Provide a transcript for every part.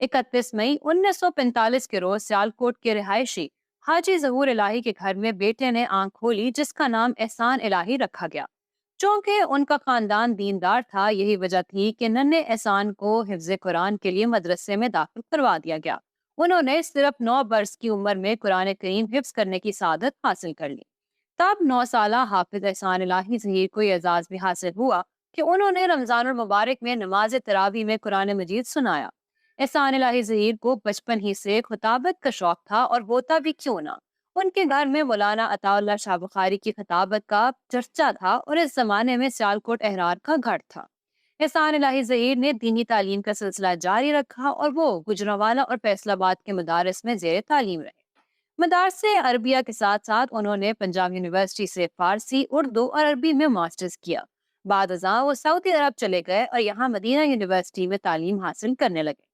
31 मई 1945 के रोज सियालकोट के रिहायशी हाजी जहूर इलाही के घर में बेटे ने आंख खोली, जिसका नाम एहसान इलाही रखा गया। चूंकि उनका खानदान दीनदार था, यही वजह थी कि नन्हे एहसान को हिफ्ज कुरान के लिए मदरसे में दाखिल करवा दिया गया। उन्होंने सिर्फ 9 बरस की उम्र में कुरान करीम हिफ्ज करने की सादत हासिल कर ली। तब 9 साला हाफिज एहसान इलाही जहीर को यह एजाज भी हासिल हुआ कि उन्होंने रमजानुल मुबारक में नमाज तरावी में कुरान मजीद सुनाया। एहसान इलाही जहीर को बचपन ही से खिताबत का शौक था, और होता भी क्यों ना। उनके घर में मौलाना अताउल्लाह शाह बुखारी की खिताबत का चर्चा था, और इस जमाने में सियालकोट अहरार का गढ़ था। एहसान इलाही जहीर ने दीनी तालीम का सिलसिला जारी रखा, और वो गुजरांवाला और फैसलाबाद के मदारस में जेर तालीम रहे। मदारसे अरबिया के साथ साथ उन्होंने पंजाब यूनिवर्सिटी से फारसी, उर्दू और अरबी में मास्टर्स किया। बाद अज़ां वो सऊदी अरब चले गए और यहाँ मदीना यूनिवर्सिटी में तालीम हासिल करने लगे।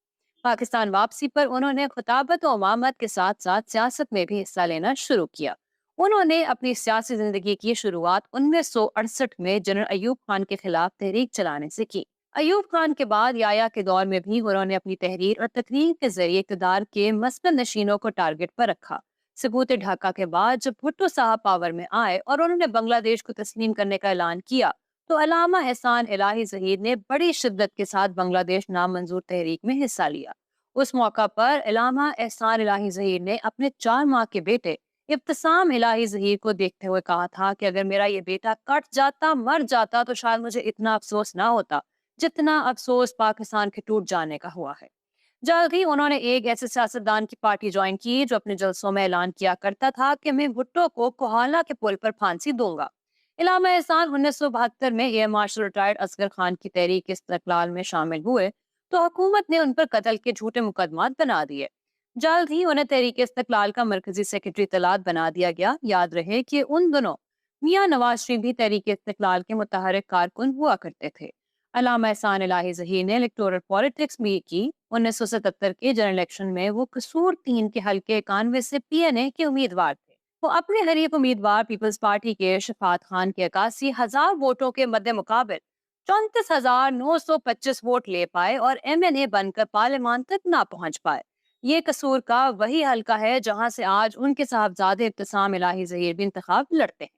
पाकिस्तान वापसी पर उन्होंने खिताबत और इमामत के साथ साथ सियासत में भी हिस्सा लेना शुरू किया। उन्होंने अपनी सियासी जिंदगी की शुरुआत 1968 में जनरल अयूब खान के खिलाफ तहरीक चलाने से की। अयूब खान के बाद याया के दौर में भी उन्होंने अपनी तहरीर और तकरीर के जरिए इक़्तिदार के मसनद नशीनों को टारगेट पर रखा। सबूत ढाका के बाद जब भुट्टो साहब पावर में आए और उन्होंने बांग्लादेश को तस्लीम करने का ऐलान किया, तो अलामा एहसान इलाही जहीर ने बड़ी शिद्दत के साथ बांग्लादेश नामंजूर तहरीक में हिस्सा लिया। उस मौका पर अलामा एहसान इलाही जहीर ने अपने 4 माह के बेटे इब्तिसाम इलाही जहीर को देखते हुए कहा था कि अगर मेरा ये बेटा कट जाता, मर जाता, तो शायद मुझे इतना अफसोस ना होता जितना अफसोस पाकिस्तान के टूट जाने का हुआ है। जल्द ही उन्होंने एक ऐसे सियासतदान की पार्टी ज्वाइन की जो अपने जलसों में ऐलान किया करता था कि मैं भुट्टो को कोहाला के पुल पर फांसी दूंगा। इलामा एहसान 1972 में air marshal retired Asghar Khan की तहरीक इस्तिकलाल में शामिल हुए, तो हुकूमत ने उन पर कत्ल के झूठे मुकदमात बना दिए। जल्द ही उन्हें तहरीक इस्तिकलाल का मरकजी सेक्रेटरी तलात बना दिया गया। याद रहे कि उन दोनों मियां नवाज शरीफ भी तहरीक इस्तिकलाल के मुतहर्रिक कारकुन हुआ करते थे। अल्लामा एहसान इलाही जहीर ने इलेक्टोरल पॉलिटिक्स भी की। 1977 के जनरल इलेक्शन में वो कसूर 3 के हल्के 91 से पीएनए के उम्मीदवार थे। वो अपने हरीफ उम्मीदवार पीपल्स पार्टी के शफात खान के 81,000 वोटों के मद्दे मुकाबिल 34,925 वोट ले पाए और एमएनए बनकर पार्लियामान तक ना पहुंच पाए। ये कसूर का वही हल्का है जहां से आज उनके साहबजादे इब्तिसाम इलाही जहीर भी इंतखाब लड़ते हैं।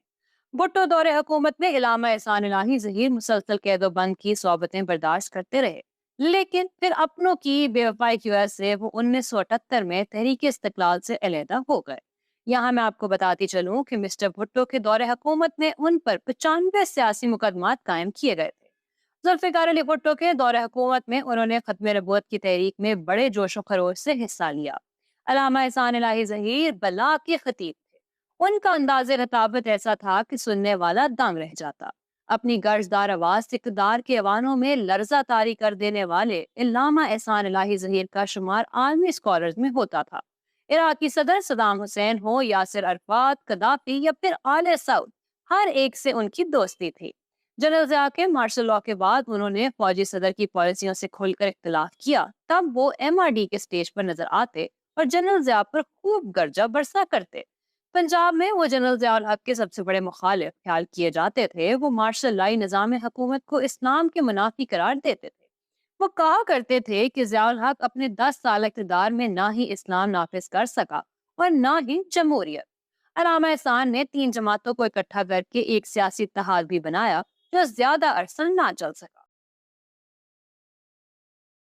भुट्टो दौरे हुकूमत में इलामा एहसान इलाही जहीर मुसलसल कैदोबंद की सोबतें बर्दाश्त करते रहे, लेकिन फिर अपनों की बेवफाई की वजह से वो 1978 में तहरीक इस्तिकलाल से अलहदा हो गए। यहाँ मैं आपको बताती चलूं कि मिस्टर भुट्टो के दौरे हुकूमत में उन पर 95 सियासी मुकदमात कायम किए गए थे। जुल्फिकार अली भुट्टो के दौरे हुकूमत में उन्होंने खत्म नबूवत की तहरीक में बड़े जोशो खरोश से हिस्सा लिया। अल्लामा एहसान इलाही जहीर बला के खतीब थे। उनका अंदाज़े खिताबत ऐसा था कि सुनने वाला दंग रह जाता। अपनी गर्जदार आवाज से इक़्तिदार के ऐवानों में लर्जा तारी कर देने वाले अल्लामा एहसान इलाही जहीर का शुमार आलमी स्कॉलर्स में होता था। इराकी सदर सदाम हुसैन हो, यासिर अरफात, कदाफी या फिर आले सऊद, हर एक से उनकी दोस्ती थी। जनरल ज़िया के मार्शल लॉ के बाद उन्होंने फौजी सदर की पॉलिसियों से खुलकर इख्तिलाफ किया। तब वो एमआरडी के स्टेज पर नजर आते और जनरल ज़िया पर खूब गर्जा बरसा करते। पंजाब में वो जनरल ज़ियाउल हक के सबसे बड़े मुखालिफ ख्याल किए जाते थे। वो मार्शल लाई निज़ाम हुकूमत को इस्लाम के मुनाफी करार देते थे। वो कहा करते थे कि ज़ियाउल हक अपने 10 साल इक़्तिदार में ना ही इस्लाम नाफिज कर सका और ना ही जमहूरियत। अल्लामा एहसान ने 3 जमातों को इकट्ठा करके एक सियासी इत्तेहाद भी बनाया जो ज्यादा अरसा ना चल सका।